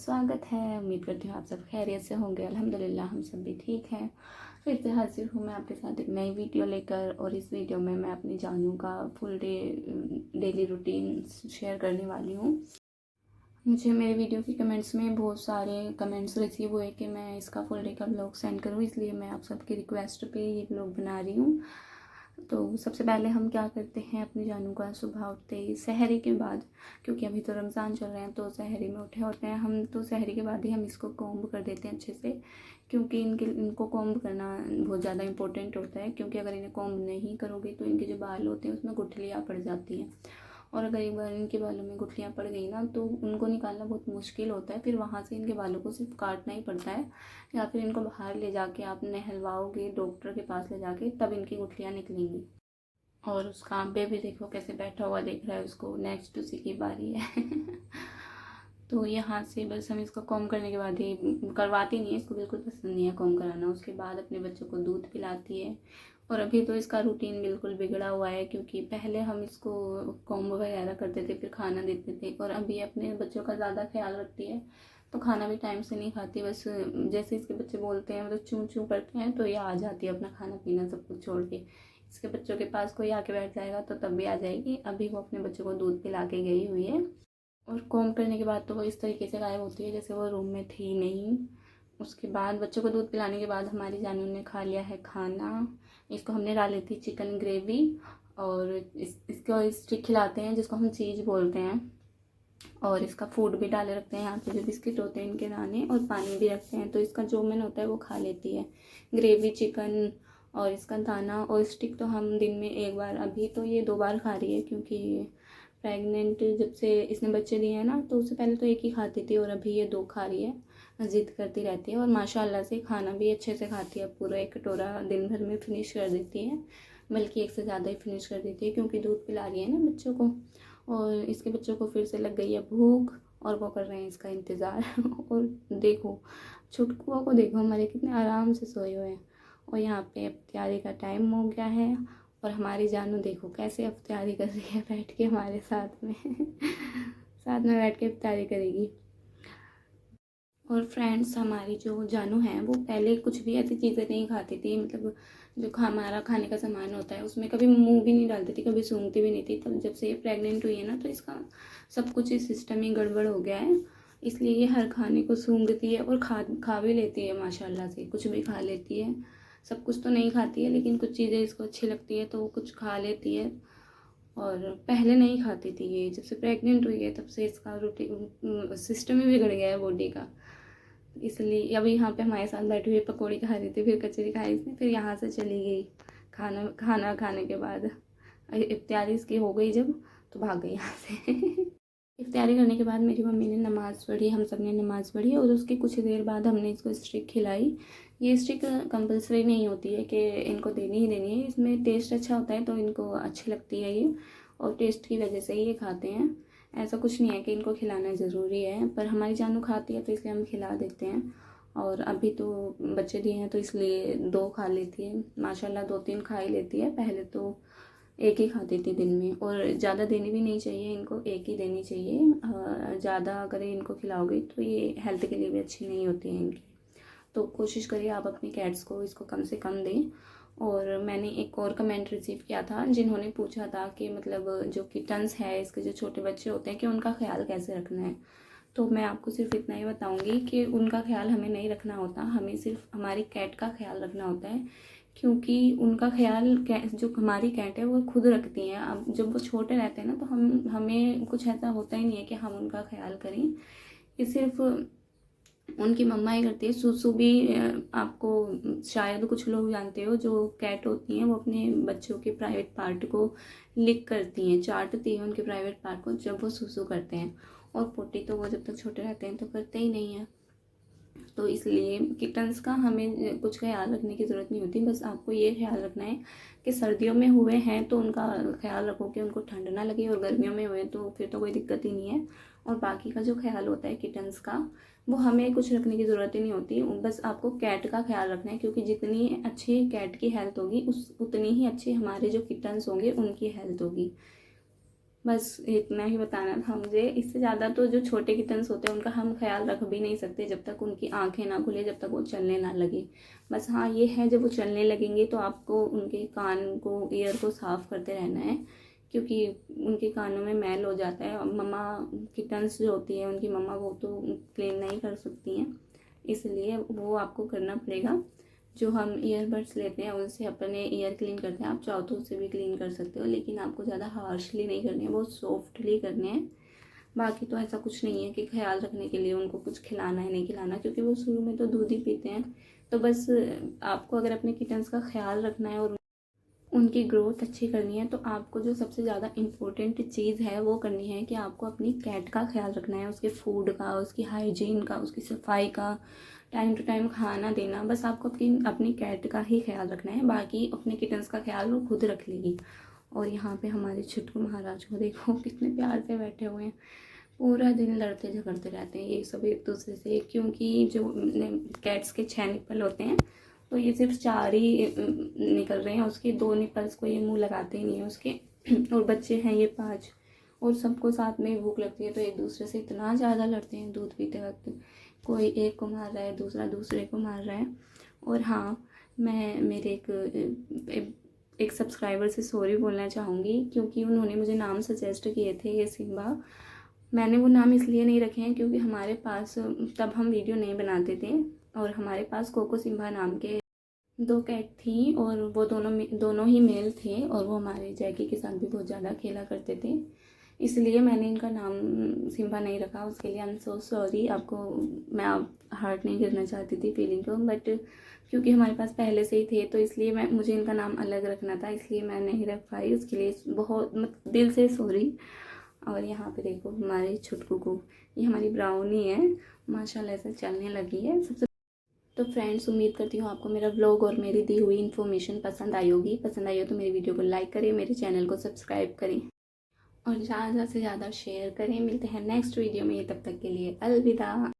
स्वागत है। उम्मीद करती हूँ आप सब खैरियत से होंगे। अल्हम्दुलिल्लाह हम सब भी ठीक हैं। फिर से हाजिर हूँ मैं आपके साथ एक नई वीडियो लेकर, और इस वीडियो में मैं अपनी जानू का full day daily routine share करने वाली हूँ। मुझे मेरे वीडियो के कमेंट्स में बहुत सारे कमेंट्स रिसीव हुए कि मैं इसका फुल डे का व्लॉग सेंड करूँ, इसलिए मैं आप सबकी रिक्वेस्ट पे ये व्लॉग बना रही हूँ। तो सबसे पहले हम क्या करते हैं, अपनी जानू का सुबह उठते ही सहरी के बाद, क्योंकि अभी तो रमज़ान चल रहे हैं तो सहरी में उठे होते हैं हम, तो सहरी के बाद ही हम इसको कॉम्ब कर देते हैं अच्छे से, क्योंकि इनको कॉम्ब करना बहुत ज़्यादा इंपॉर्टेंट होता है। क्योंकि अगर इन्हें कॉम्ब नहीं करोगे तो इनके जो बाल होते हैं उसमें गुठलियाँ पड़ जाती हैं, और अगर एक बार इनके बालों में गुठलियाँ पड़ गई ना तो उनको निकालना बहुत मुश्किल होता है। फिर वहाँ से इनके बालों को सिर्फ काटना ही पड़ता है, या फिर इनको बाहर ले जाके आप नहलवाओगे डॉक्टर के पास ले जाके, तब इनकी गुठलियाँ निकलेंगी। और उसका बेबी देखो कैसे बैठा हुआ देख रहा है, उसको नेक्स्ट उसी की बारी है। तो यहाँ से बस हम इसको कॉम करने के बाद ही, करवाती नहीं है, इसको बिल्कुल पसंद नहीं है कॉम कराना। उसके बाद अपने बच्चों को दूध पिलाती है। और अभी तो इसका रूटीन बिल्कुल बिगड़ा हुआ है, क्योंकि पहले हम इसको कॉम्ब वगैरह करते थे, फिर खाना देते थे, और अभी अपने बच्चों का ज़्यादा ख्याल रखती है, तो खाना भी टाइम से नहीं खाती। बस जैसे इसके बच्चे बोलते हैं, मतलब चूँ चूँ करते हैं, तो ये आ जाती है अपना खाना पीना सब कुछ छोड़ के। इसके बच्चों के पास कोई आके बैठ जाएगा तो तब भी आ जाएगी। अभी वो अपने बच्चों को दूध पिला के गई हुई है, और कॉम करने के बाद तो वो इस तरीके से गायब होती है जैसे वो रूम में थी नहीं। उसके बाद बच्चों को दूध पिलाने के बाद हमारी जानू ने खा लिया है खाना। इसको हमने डाली थी चिकन ग्रेवी, और इसको स्टिक खिलाते हैं जिसको हम चीज़ बोलते हैं, और इसका फूड भी डाले रखते हैं यहाँ पे, जो बिस्किट होते हैं इनके दाने, और पानी भी रखते हैं, तो इसका जो मन होता है वो खा लेती है। ग्रेवी, चिकन और इसका दाना और स्टिक तो हम दिन में एक बार, अभी तो ये 2 बार खा रही है, क्योंकि प्रेग्नेंट जब से इसने बच्चे दिए हैं ना, तो उससे पहले तो एक ही खाती थी, और अभी ये 2 खा रही है। ज़िद करती रहती है, और माशाल्लाह से खाना भी अच्छे से खाती है। पूरा एक कटोरा दिन भर में फिनिश कर देती है, बल्कि एक से ज़्यादा ही फिनिश कर देती है, क्योंकि दूध पिला रही है ना बच्चों को। और इसके बच्चों को फिर से लग गई है भूख, और वो कर रहे हैं इसका इंतज़ार। और देखो छुटकुआ को, देखो हमारे कितने आराम से सोए हुए हैं। और यहाँ पे इफ्तियारी का टाइम हो गया है, और हमारी जानू देखो कैसे इफ्तियारी कर रही है बैठ के हमारे साथ में। साथ में बैठ के इफ्तियारी करेगी। और फ्रेंड्स, हमारी जो जानू है वो पहले कुछ भी ऐसी चीज़ें नहीं खाती थी, मतलब जो हमारा खाने का सामान होता है उसमें कभी मुंह भी नहीं डालती थी, कभी सूंघती भी नहीं थी। तब जब से ये प्रेग्नेंट हुई है ना, तो इसका सब कुछ इस सिस्टम ही गड़बड़ हो गया है, इसलिए ये हर खाने को सूंघती है, और खा भी लेती है माशाल्लाह से, कुछ भी खा लेती है। सब कुछ तो नहीं खाती है, लेकिन कुछ चीज़ें इसको अच्छी लगती है तो वो कुछ खा लेती है। और पहले नहीं खाती थी ये, जब से प्रेग्नेंट हुई है तब से इसका रूटीन सिस्टम ही बिगड़ गया है बॉडी का। इसलिए अभी यहाँ पे हमारे साथ बैठी हुई पकौड़ी खा रही थी, फिर कचौरी खाई इसने, फिर यहाँ से चली गई। खाना खाना खाने के बाद इफ्तियारी इसकी हो गई जब, तो भाग गई यहाँ से। इफ्तियारी करने के बाद मेरी मम्मी ने नमाज़ पढ़ी, हम सब ने नमाज़ पढ़ी, और उसकी कुछ देर बाद हमने इसको स्टिक खिलाई। ये स्टिक कंपलसरी नहीं होती है कि इनको देनी ही देनी है, इसमें टेस्ट अच्छा होता है तो इनको अच्छी लगती है ये, और टेस्ट की वजह से ही ये खाते हैं। ऐसा कुछ नहीं है कि इनको खिलाना ज़रूरी है, पर हमारी जानू खाती है तो इसलिए हम खिला देते हैं। और अभी तो बच्चे दिए हैं तो इसलिए 2 खा लेती है माशाल्लाह, 2-3 खा ही लेती है। पहले तो एक ही खाती थी दिन में, और ज़्यादा देनी भी नहीं चाहिए इनको, एक ही देनी चाहिए। ज़्यादा अगर इनको खिलाओगे तो ये हेल्थ के लिए भी अच्छी नहीं होती है इनकी। तो कोशिश करिए आप अपनी कैट्स को इसको कम से कम दें। और मैंने एक और कमेंट रिसीव किया था, जिन्होंने पूछा था कि मतलब जो किटन्स है, इसके जो छोटे बच्चे होते हैं, कि उनका ख्याल कैसे रखना है। तो मैं आपको सिर्फ इतना ही बताऊंगी कि उनका ख्याल हमें नहीं रखना होता, हमें सिर्फ हमारी कैट का ख्याल रखना होता है, क्योंकि उनका ख्याल जो हमारी कैट है वो खुद रखती हैं। अब जब वो छोटे रहते हैं ना, तो हमें कुछ ऐसा होता ही नहीं है कि हम उनका ख्याल करें, ये सिर्फ उनकी मम्मा ही करती है। सूसू भी आपको शायद कुछ लोग जानते हो, जो कैट होती हैं वो अपने बच्चों के प्राइवेट पार्ट को लिक करती हैं, चाटती हैं उनके प्राइवेट पार्ट को जब वो सूसू करते हैं। और पोटी तो वो जब तक छोटे रहते हैं तो करते ही नहीं है। तो इसलिए किटन्स का हमें कुछ ख्याल रखने की ज़रूरत नहीं होती। बस आपको ये ख्याल रखना है कि सर्दियों में हुए हैं तो उनका ख्याल रखो कि उनको ठंड ना लगे, और गर्मियों में हुए तो फिर तो कोई दिक्कत ही नहीं है। और बाकी का जो ख्याल होता है किटन्स का, वो हमें कुछ रखने की ज़रूरत ही नहीं होती। बस आपको कैट का ख्याल रखना है, क्योंकि जितनी अच्छी कैट की हेल्थ होगी उतनी ही अच्छी हमारे जो किटन्स होंगे उनकी हेल्थ होगी। बस इतना ही बताना था मुझे। इससे ज़्यादा तो जो छोटे किटन्स होते हैं उनका हम ख्याल रख भी नहीं सकते जब तक उनकी आंखें ना खुले, जब तक वो चलने ना लगे। बस हाँ ये है, जब वो चलने लगेंगे तो आपको उनके कान को, ईयर को साफ़ करते रहना है, क्योंकि उनके कानों में मैल हो जाता है। मम्मा किटन्स जो होती है उनकी मम्मा वो तो क्लीन नहीं कर सकती हैं, इसलिए वो आपको करना पड़ेगा। जो हम ईयरबड्स लेते हैं उनसे अपने ईयर क्लीन करते हैं, आप चाहो तो उससे भी क्लीन कर सकते हो, लेकिन आपको ज़्यादा हार्शली नहीं करने हैं, बहुत सॉफ्टली करने हैं। बाकी तो ऐसा कुछ नहीं है कि ख्याल रखने के लिए उनको कुछ खिलाना है नहीं खिलाना, क्योंकि वो शुरू में तो दूध ही पीते हैं। तो बस आपको अगर अपने किटन्स का ख्याल रखना है और उनकी ग्रोथ अच्छी करनी है, तो आपको जो सबसे ज़्यादा इम्पोर्टेंट चीज़ है वो करनी है कि आपको अपनी कैट का ख्याल रखना है, उसके फूड का, उसकी हाइजीन का, उसकी सफाई का, टाइम टू टाइम खाना देना। बस आपको अपनी अपनी कैट का ही ख्याल रखना है, बाकी अपने किटन्स का ख्याल वो खुद रख लेगी। और यहाँ पे हमारे छुटकू महाराज को देखो कितने प्यार से बैठे हुए हैं, पूरा दिन लड़ते झगड़ते रहते हैं ये सब एक दूसरे से, क्योंकि जो कैट्स के 6 निप्पल होते हैं तो ये सिर्फ 4 ही निकल रहे हैं, उसके 2 निप्पल्स को ये मुंह लगाते ही नहीं है उसके। और बच्चे हैं ये 5, और सबको साथ में भूख लगती है तो एक दूसरे से इतना ज़्यादा लड़ते हैं दूध पीते वक्त। कोई एक को मार रहा है, दूसरा दूसरे को मार रहा है। और हाँ, मैं मेरे एक सब्सक्राइबर से सॉरी बोलना चाहूँगी, क्योंकि उन्होंने मुझे नाम सजेस्ट किए थे ये सिम्बा। मैंने वो नाम इसलिए नहीं रखे हैं क्योंकि हमारे पास तब हम वीडियो नहीं बनाते थे, और हमारे पास कोको सिम्बा नाम के 2 कैट थी, और वो दोनों ही मेल थे, और वो हमारे जैकी के साथ भी बहुत ज़्यादा खेला करते थे। इसलिए मैंने इनका नाम सिम्बा नहीं रखा, उसके लिए आई एम सो सॉरी। आपको मैं हर्ट नहीं करना चाहती थी फीलिंग को, बट क्योंकि हमारे पास पहले से ही थे तो इसलिए मुझे इनका नाम अलग रखना था, इसलिए मैं नहीं रख पाई। उसके लिए बहुत दिल से सॉरी। और यहाँ पे देखो हमारे छुटकू को, ये हमारी ब्राउनी है, माशाल्लाह से चलने लगी है सबसे। तो फ्रेंड्स, उम्मीद करती हूँ आपको मेरा व्लॉग और मेरी दी हुई इन्फॉर्मेशन पसंद आई होगी। पसंद आई हो तो मेरी वीडियो को लाइक करें, मेरे चैनल को सब्सक्राइब करें और ज़्यादा से ज़्यादा शेयर करें। मिलते हैं नेक्स्ट वीडियो में, तब तक के लिए अलविदा।